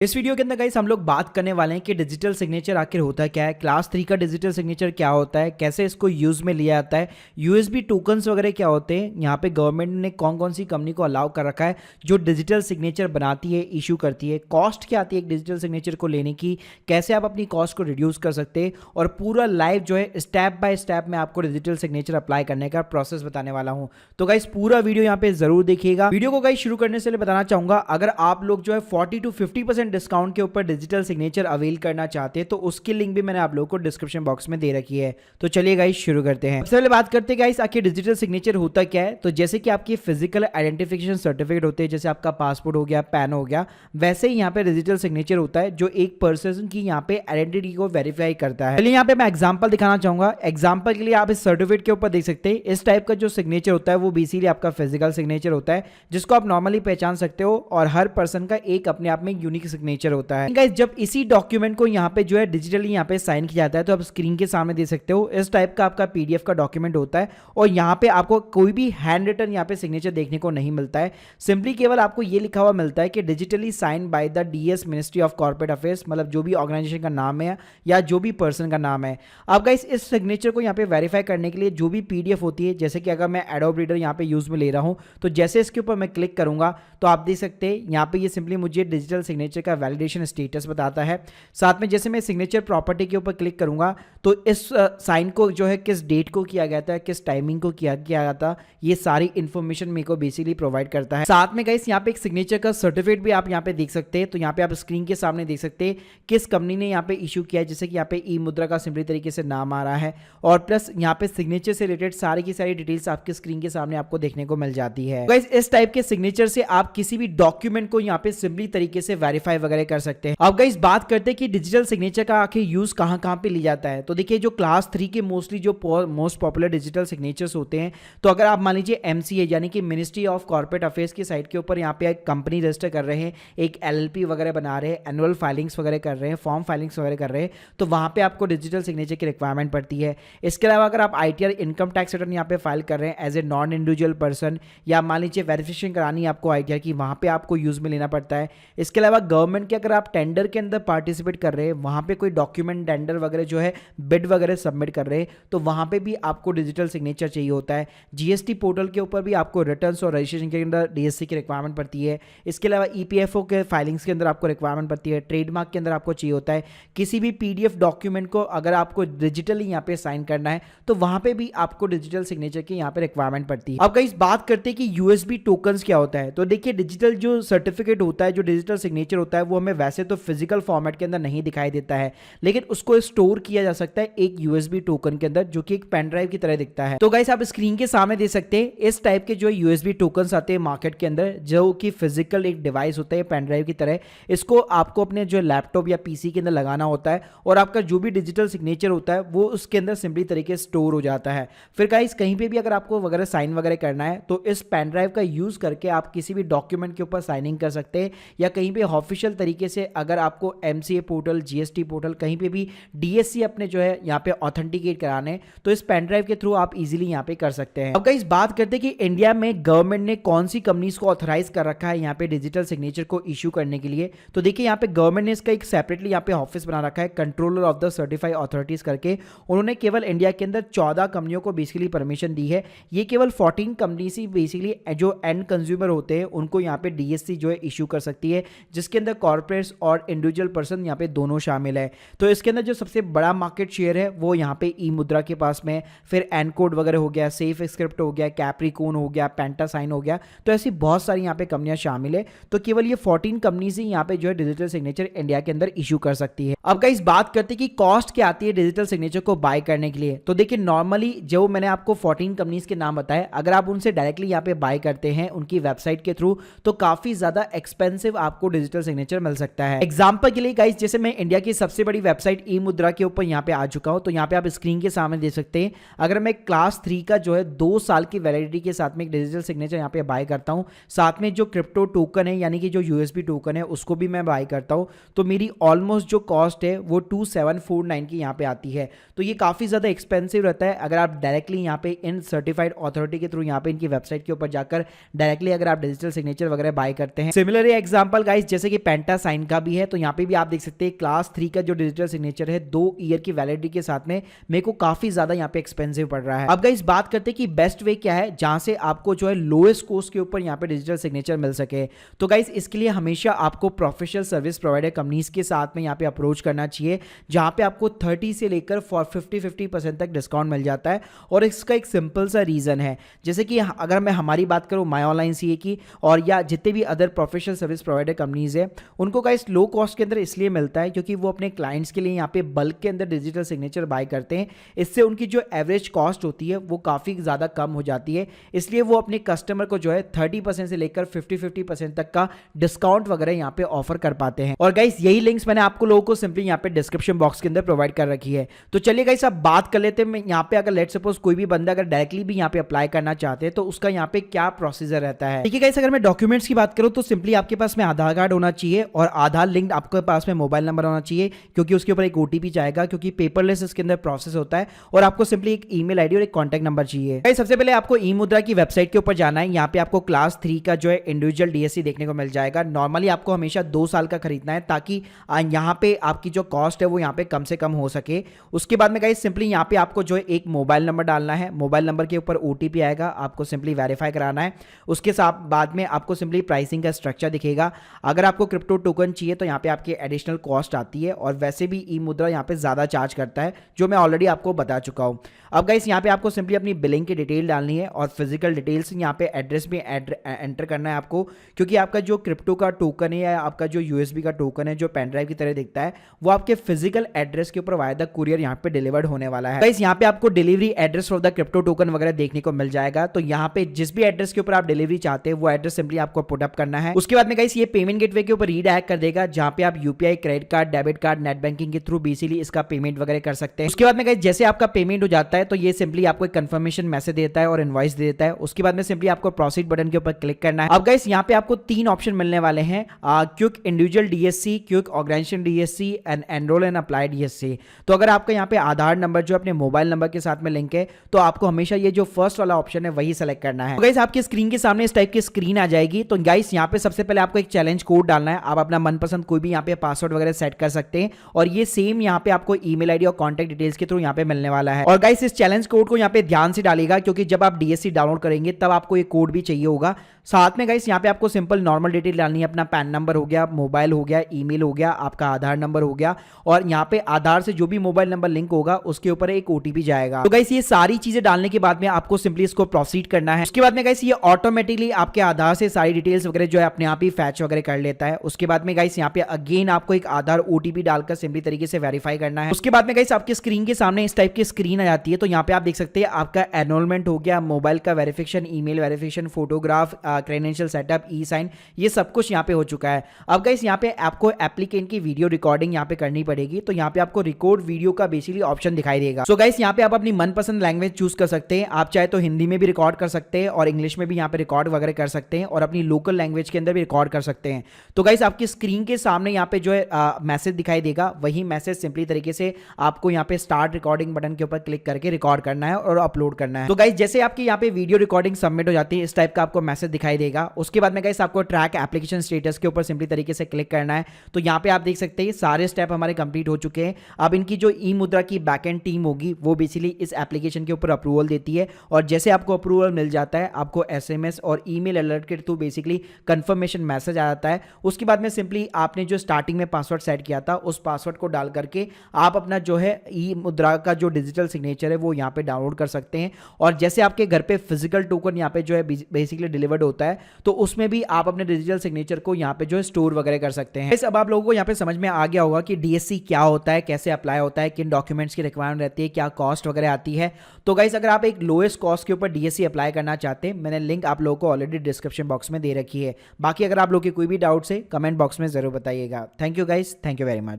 इस वीडियो के अंदर गाइस हम लोग बात करने वाले हैं कि डिजिटल सिग्नेचर आखिर होता क्या है, क्लास 3 का डिजिटल सिग्नेचर क्या होता है, कैसे इसको यूज में लिया जाता है, यूएसबी टोकन्स वगैरह क्या होते हैं, यहाँ पे गवर्नमेंट ने कौन कौन सी कंपनी को अलाउ कर रखा है जो डिजिटल सिग्नेचर बनाती है, इशू करती है, कॉस्ट क्या आती है एक डिजिटल सिग्नेचर को लेने की, कैसे आप अपनी कॉस्ट को रिड्यूस कर सकते हैं और पूरा लाइव जो है स्टेप बाय स्टेप में आपको डिजिटल सिग्नेचर अप्लाई करने का प्रोसेस बताने वाला हूँ। तो गाइस पूरा वीडियो यहाँ पे जरूर देखिएगा। वीडियो को गाइस शुरू करने से पहले बताना चाहूंगा, अगर आप लोग जो है 40 to 50% डिस्काउंट के ऊपर डिजिटल सिग्नेचर अवेल करना चाहते हैं तो उसकी लिंक भी मैंने आप लोगों को डिस्क्रिप्शन बॉक्स में दे रखी है। तो चलिए गाइस शुरू करते हैं। सबसे पहले बात करते हैं गाइस आखिर डिजिटल सिग्नेचर होता क्या है। तो जैसे कि आपकी फिजिकल आइडेंटिफिकेशन सर्टिफिकेट होते हैं, जैसे आपका पासपोर्ट हो गया, पैन हो गया, वैसे ही यहाँ पे डिजिटल सिग्नेचर होता है जो एक पर्सन की यहाँ पे आइडेंटिटी को वेरीफाई करता है। चलिए यहाँ पे मैं एग्जाम्पल दिखाना चाहूंगा। एग्जाम्पल के लिए आप इस सर्टिफिकेट के ऊपर देख सकते हैं इस टाइप का जो सिग्नेचर होता है वो बेसिकली आपका फिजिकल सिग्नेचर होता है जिसको आप नॉर्मली पहचान सकते हो और हर पर्सन का एक अपने आप में यूनिक सिग्नेचर होता है। गाइस जब इसी डॉक्यूमेंट को यहाँ पे जो है डिजिटली यहाँ पे साइन किया जाता है तो आप स्क्रीन के सामने देख सकते हो इस टाइप का आपका पीडीएफ का डॉक्यूमेंट होता है और यहाँ पे आपको कोई भी हैंड रिटन यहाँ पे सिग्नेचर देखने को नहीं मिलता है। सिंपली केवल आपको ये लिखा हुआ मिलता है कि digitally sign by the DS ministry of corporate affairs, मतलब जो भी ऑर्गेनाइजेशन का नाम है या जो भी पर्सन का नाम है। अब गाइस इस सिग्नेचर को यहाँ पे वेरीफाई करने के लिए जो भी पीडीएफ होती है, जैसे कि अगर मैं एडोब रीडर यहाँ पे यूज में ले रहा हूँ तो जैसे इसके ऊपर मैं क्लिक करूंगा तो आप देख सकते हैं यहाँ पे ये सिंपली मुझे डिजिटल सिग्नेचर का वैलिडेशन स्टेटस बताता है। साथ में जैसे मैं सिग्नेचर प्रॉपर्टी के ऊपर क्लिक करूंगा तो इस साइन को जो है किस डेट को किया गया था, किस टाइमिंग को किया गया था, ये सारी इंफॉर्मेशन मेरे को बेसिकली प्रोवाइड करता है। साथ में गाइस यहाँ पे एक सिग्नेचर का सर्टिफिकेट भी आप यहाँ पे देख सकते हैं। तो यहाँ पे आप स्क्रीन के सामने देख सकते हैं किस कंपनी ने यहाँ पे इशू किया है, जैसे कि यहाँ पे ई मुद्रा का सिंपली तरीके से नाम आ रहा है और प्लस यहाँ पे सिग्नेचर से रिलेटेड सारी की सारी डिटेल्स आपके स्क्रीन के सामने आपको देखने को मिल जाती है। गाइस इस टाइप के सिग्नेचर से आप किसी भी डॉक्यूमेंट को यहाँ पे सिंपली तरीके से वेरीफाई वगैरह कर सकते हैं। अब गाइस बात करते हैं कि डिजिटल सिग्नेचर का आखिर यूज कहां पे लिया जाता है। तो देखिए जो क्लास 3 के मोस्टली जो मोस्ट पॉपुलर डिजिटल सिग्नेचर्स होते हैं, तो अगर आप मान लीजिए एमसीए यानी कि मिनिस्ट्री ऑफ कॉर्पोरेट अफेयर्स की साइट के ऊपर यहाँ पे एक कंपनी रजिस्टर कर रहे हैं, एक एलएलपी वगैरह बना रहे हैं, एनुअल फाइलिंग्स वगैरह कर रहे हैं, फॉर्म फाइलिंग्स वगैरह कर रहे हैं, तो वहां पे आपको डिजिटल सिग्नेचर की रिक्वायरमेंट पड़ती है। इसके अलावा अगर आप आईटीआर इनकम टैक्स रिटर्न यहाँ पे फाइल कर रहे हैं as a non individual person, या मान लीजिए वेरिफिकेशन करानी है आपको आईटीआर की, वहां पे आपको यूज में लेना पड़ता है। इसके अलावा गवर्नमेंट के अगर आप टेंडर के अंदर पार्टिसिपेट कर रहे हैं, वहां पे कोई डॉक्यूमेंट टेंडर वगैरह जो है बिड वगैरह सबमिट कर रहे हैं, तो वहां पे भी आपको डिजिटल सिग्नेचर चाहिए होता है। जीएसटी पोर्टल के ऊपर भी आपको रिटर्न्स और रजिस्ट्रेशन के अंदर डीएससी की रिक्वायरमेंट पड़ती है। इसके अलावा ईपीएफओ के फाइलिंग्स के अंदर आपको रिक्वायरमेंट पड़ती है। ट्रेडमार्क के अंदर आपको चाहिए होता है। किसी भी पीडीएफ डॉक्यूमेंट को अगर आपको डिजिटली यहाँ पे साइन करना है तो वहां पे भी आपको डिजिटल सिग्नेचर की यहाँ पे रिक्वायरमेंट पड़ती है। अब गाइस बात करते हैं कि यूएसबी टोकन्स क्या होता है। तो देखिए डिजिटल जो सर्टिफिकेट होता है, जो डिजिटल सिग्नेचर होता है, वो हमें वैसे तो फिजिकल फॉर्मेट के अंदर नहीं दिखाई देता है, लेकिन उसको स्टोर किया जा सकता है एक यूएसबी टोकन के अंदर जो कि एक पेन ड्राइव की तरह दिखता है। तो गाइस आप स्क्रीन के सामने देख सकते हैं इस टाइप के जो यूएसबी टोकन्स आते हैं मार्केट के अंदर, जो कि फिजिकल एक डिवाइस होता है पेन ड्राइव की तरह। इसको आपको अपने जो लैपटॉप या पीसी के अंदर लगाना होता है और आपका जो भी डिजिटल सिग्नेचर होता है वो उसके अंदर सिंपली तरीके से स्टोर हो जाता है। फिर गाइस कहीं पे भी अगर आपको वगैरह साइन वगैरह करना है तो इस पेन ड्राइव का यूज करके आप किसी भी डॉक्यूमेंट के ऊपर साइनिंग कर सकते हैं, या कहीं पे ऑफिशियल तरीके से अगर आपको एमसीए पोर्टल, जीएसटी पोर्टल, कहीं पे भी डीएससी अपने जो है यहाँ पे ऑथेंटिकेट कराने तो इस पेन ड्राइव के थ्रू आप इजीली यहाँ पे कर सकते हैं। अब गाइस बात करते हैं कि इंडिया में गवर्नमेंट ने कौन सी कंपनीज को ऑथराइज कर रखा है यहाँ पे डिजिटल सिग्नेचर को इशू करने के लिए। तो देखिए यहाँ पे गवर्नमेंट ने इसका एक सेपरेटली यहाँ पे ऑफिस बना रखा है, controller of the certified authorities करके। उन्होंने केवल इंडिया के अंदर 14 कंपनियों को बेसिकली परमिशन दी है। ये केवल 14 कंपनी ही बेसिकली जो एंड कंज्यूमर होते हैं उनको यहाँ पे डीएससी जो है इशू कर सकती है, जिसके अंदर कॉर्पोरेट्स और इंडिविजुअल पर्सन यहाँ पे दोनों शामिल है। तो इसके अंदर जो सबसे बड़ा मार्केट शेयर है वो यहाँ पे ई मुद्रा के पास में, फिर एनकोड वगैरह हो गया, सेफ स्क्रिप्ट हो गया, कैप्रिकॉन हो गया, पेंटासाइन हो गया, तो ऐसी बहुत सारी यहाँ पे कंपनियां शामिल है। तो केवल ये 14 कंपनीज ही यहाँ पे जो है डिजिटल सिग्नेचर इंडिया के अंदर इशू कर सकती है। अब गाइस बात करते हैं कि कॉस्ट क्या आती है डिजिटल सिग्नेचर को बाय करने के लिए। तो देखिए नॉर्मली जो मैंने आपको 14 कंपनीज के नाम बताए, अगर आप उनसे डायरेक्टली यहाँ पे बाय करते हैं उनकी वेबसाइट के थ्रू तो काफी ज्यादा एक्सपेंसिव आपको डिजिटल सिग्नेचर मिल सकता है। एग्जांपल के लिए गाइस जैसे मैं इंडिया की सबसे बड़ी वेबसाइट ई मुद्रा के ऊपर यहाँ पे आ चुका हूं, तो यहाँ पे आप स्क्रीन के सामने देख सकते हैं अगर मैं क्लास 3 का जो है 2 साल की वैलिडिटी के साथ में एक डिजिटल सिग्नेचर यहाँ पे बाय करता हूँ, साथ में जो क्रिप्टो टोकन है यानी कि जो यूएसबी टोकन है उसको भी मैं बाय करता हूँ, तो मेरी ऑलमोस्ट जो कॉस्ट है वो 2749 की यहाँ पे आती है। तो ये काफी ज्यादा एक्सपेंसिव रहता है अगर आप डायरेक्टली यहाँ पे इन सर्टिफाइड अथॉरिटी के थ्रू यहाँ पे इनकी वेबसाइट के ऊपर जाकर डायरेक्टली अगर आप डिजिटल सिग्नेचर वगैरह बाय करते हैं। सिमिलर एग्जांपल गाइस जैसे कि पेंटा साइन का भी है। तो यहाँ पे भी आप देख सकते हैं क्लास 3 का जो डिजिटल सिग्नेचर है 2 ईयर की वैलिडिटी के साथ में मेरे को काफी ज्यादा यहाँ पे एक्सपेंसिव पड़ रहा है। अब गाइस बात करते हैं कि बेस्ट वे क्या है जहां से आपको जो है लोएस्ट कॉस्ट के ऊपर यहाँ पे डिजिटल सिग्नेचर मिल सके। तो गाइस इसके लिए हमेशा आपको प्रोफेशनल सर्विस प्रोवाइडर कंपनीज के साथ में यहाँ पे अप्रोच करना चाहिए, जहां पे आपको 30 से लेकर 50% तक डिस्काउंट मिल जाता है। और इसका एक सिंपल सा रीजन है, जैसे कि अगर मैं हमारी बात करूं माई ऑनलाइन सीए की और या जितने भी other professional service provider companies है, उनको गाइस लो कॉस्ट के अंदर इसलिए मिलता है क्योंकि वो अपने क्लाइंट्स के लिए यहाँ पे बल्क के अंदर डिजिटल सिग्नेचर बाय करते हैं। इससे उनकी जो एवरेज कॉस्ट होती है वो काफ़ी ज़्यादा कम हो जाती है, इसलिए वो अपने कस्टमर को जो है 30% से लेकर 50% तक का डिस्काउंट वगैरह यहाँ पे ऑफर कर पाते हैं। और गाइस यही लिंक्स मैंने आपको लोगों को सिंपली यहाँ पे डिस्क्रिप्शन बॉक्स के अंदर प्रोवाइड कर रखी है। तो चलिए गाइस अब बात कर लेते हैं यहाँ पे, अगर लेट सपोज कोई भी बंदा अगर डायरेक्टली भी यहाँ पे अप्लाई करना चाहते हैं तो उसका यहाँ पे क्या प्रोसीजर रहता है। ठीक है गाइस, अगर मैं डॉक्यूमेंट्स की बात करूँ तो सिंपली आपके पास में आधार कार्ड होना चाहिए और आधार लिंक्ड आपके पास में मोबाइल नंबर होना चाहिए, क्योंकि उसके ऊपर एक ओटीपी जाएगा, क्योंकि पेपरलेस इसके अंदर प्रोसेस होता है। और आपको सिंपली एक ईमेल आईडी और एक कॉन्टैक्ट नंबर चाहिए। गाइस सबसे पहले आपको ई मुद्रा की वेबसाइट के ऊपर जाना है। यहाँ पे आपको क्लास 3 का जो है इंडिविजुअल डीएससी देखने को मिल जाएगा। नॉर्मली आपको हमेशा 2 साल का खरीदना है ताकि यहाँ पे आपकी जो कॉस्ट है वो यहाँ पे कम से कम हो सके। उसके बाद में गाइस सिंपली यहाँ पे आपको जो है एक मोबाइल नंबर डालना है, मोबाइल नंबर के ऊपर ओटीपी आएगा, आपको सिंपली वेरीफाई कराना है। उसके साथ बाद में आपको सिंपली प्राइसिंग का स्ट्रक्चर दिखेगा। अगर आपको क्रिप्टो टोकन चाहिए तो यहाँ पे आपकी एडिशनल कॉस्ट आती है और वैसे भी ई मुद्रा यहाँ पे ज़्यादा चार्ज करता है, जो मैं ऑलरेडी आपको बता चुका हूँ। अब गाइस यहाँ पे आपको सिंपली अपनी बिलिंग की डिटेल डालनी है और फिजिकल डिटेल्स यहाँ पे एड्रेस भी एंटर करना है आपको, क्योंकि आपका जो क्रिप्टो का टोकन है या आपका जो यूएसबी का टोकन है जो पेन ड्राइव की तरह दिखता है वो आपके फिजिकल एड्रेस के ऊपर वाया द कुरियर यहाँ पे डिलीवर्ड होने वाला है। गाइस यहाँ पे आपको delivery address for the crypto token वगैरह देखने को मिल जाएगा। तो यहाँ पे जिस भी एड्रेस के ऊपर आप डिलीवरी चाहते हैं वो एड्रेस सिंपली आपको पुट अप करना है। उसके बाद में गाइस ये पेमेंट गेटवे के ऊपर रीडायरेक्ट कर देगा, जहाँ पे आप UPI, credit card, debit card, net banking के थ्रू बेसिकली इसका पेमेंट वगैरह कर सकते हैं। उसके बाद में गाइस जैसे आपका पेमेंट हो जाता है तो ये सिंपली आपको एक कंफर्मेशन मैसेज देता है और इनवॉइस दे देता है। उसके बाद में सिंपली आपको प्रोसीड बटन के ऊपर क्लिक करना है। अब गाइस यहाँ पे आपको 3 ऑप्शन मिलने वाले हैं, quick individual DSC, quick organisation DSC and enrol and apply DSC. तो अगर आपका यहाँ पे आधार नंबर जो अपने मोबाइल नंबर के साथ में लिंक है तो आपको हमेशा ये जो फर्स्ट वाला ऑप्शन है वही सेलेक्ट करना है। तो गाइस आपकी स्क्रीन के सामने इस टाइप की स्क्रीन आ जाएगी। तो गाइस यहाँ पे सबसे पहले आपको एक चैलेंज कोड डालना है। आप अपना मनपसंद कोई भी यहाँ पे पासवर्ड वगैरह सेट कर सकते हैं और ये सेम यहाँ पे आपको ईमेल आईडी और कॉन्टैक्ट डिटेल्स के थ्रू यहाँ पे मिलने वाला है। और गाइस इस चैलेंज कोड को यहाँ पे ध्यान से डालिएगा, क्योंकि जब आप डीएससी डाउनलोड करेंगे तब आपको ये कोड भी चाहिए होगा। साथ में गाइस यहाँ पे आपको सिंपल नॉर्मल डिटेल डालनी है, अपना पैन नंबर हो गया, मोबाइल हो गया, ईमेल हो गया, आपका आधार नंबर हो गया और यहाँ पे आधार से जो भी मोबाइल नंबर लिंक होगा उसके ऊपर एक ओटीपी जाएगा। तो गाइस ये सारी चीजें डालने के बाद में आपको सिंपली इसको प्रोसीड करना है। उसके बाद में गाइस ये ऑटोमेटिकली आपके आधार से सारी डिटेल्स वगैरह जो है अपने आप ही फैच वगैरह कर लेता है। उसके बाद में गाइस यहाँ पे अगेन आपको एक आधार ओटीपी डालकर सिंपली तरीके से वेरीफाई करना है। उसके बाद में गाइस आपके स्क्रीन के सामने इस टाइप की स्क्रीन आ जाती है। तो यहाँ पे आप देख सकते हैं आपका एनरोलमेंट हो गया, मोबाइल का verification, email verification, photograph, credential setup, e sign, ये सब कुछ यहाँ पे हो चुका है। अब गाइस यहाँ पे आपको एप्लीकेंट की वीडियो रिकॉर्डिंग यहाँ पे करनी पड़ेगी। तो यहाँ पे आपको रिकॉर्ड वीडियो का बेसिकली ऑप्शन दिखाई देगा। सो गाइस यहाँ पे आप अपनी मनपसंद लैंग्वेज चूज कर सकते हैं। आप चाहे तो हिंदी में भी रिकॉर्ड कर सकते हैं और इंग्लिश में भी यहाँ पे रिकॉर्ड वगैरह कर सकते हैं और अपनी लोकल लैंग्वेज के अंदर भी रिकॉर्ड कर सकते हैं। तो गाइस आपकी स्क्रीन के सामने यहाँ पे जो है मैसेज दिखाई देगा, वही मैसेज सिंपली तरीके से आपको यहाँ पे स्टार्ट रिकॉर्डिंग बटन के ऊपर क्लिक करके रिकॉर्ड करना है और अपलोड करना है। तो गाइस जैसे आपकी यहाँ पे वीडियो रिकॉर्डिंग सबमिट हो जाती है इस टाइप का आपको मैसेज दिखाई देगा। उसके बाद में गाइस आपको ट्रैक एप्लीकेशन स्टेटस के ऊपर सिंपली तरीके से क्लिक करना है। तो यहाँ पे आप देख सकते हैं सारे स्टेप हमारे कंप्लीट हो चुके हैं। अब इनकी जो ई मुद्रा की बैकएंड टीम होगी वो बेसिकली इस एप्लीकेशन के ऊपर अप्रूवल देती है और जैसे आपको अप्रूवल मिल जाता है आपको एसएमएस और ईमेल अलर्ट के थ्रू बेसिकली कंफर्मेशन मैसेज आ जाता है। उसके बाद में सिंपली आपने जो स्टार्टिंग में पासवर्ड सेट किया था उस पासवर्ड को डाल करके आप अपना जो है ई मुद्रा का जो डिजिटल सिग्नेचर है वो यहाँ पे डाउनलोड कर सकते हैं। और जैसे आपके घर पे फिजिकल टोकन यहाँ पे जो है बेसिकली डिलीवर्ड होता है तो उसमें भी आप अपने डिजिटल सिग्नेचर को यहाँ पे जो है स्टोर वगैरह कर सकते हैं। अब आप लोगों को यहाँ पे समझ में आ गया होगा कि डीएससी क्या होता है, कैसे अप्लाई होता है, किन डॉक्यूमेंट्स की रिक्वायरमेंट रहती है, क्या कॉस्ट वगैरह आती है। तो गाइस अगर आप एक लोएस्ट कॉस्ट के ऊपर डीएससी अप्लाई करना चाहते हैं, मैंने लिंक आप लोगों को ऑलरेडी डिस्क्रिप्शन बॉक्स में दे रखी है। बाकी अगर आप लोगों की कोई भी डाउट्स है कमेंट बॉक्स में जरूर बताइएगा। Thank you guys, thank you very much.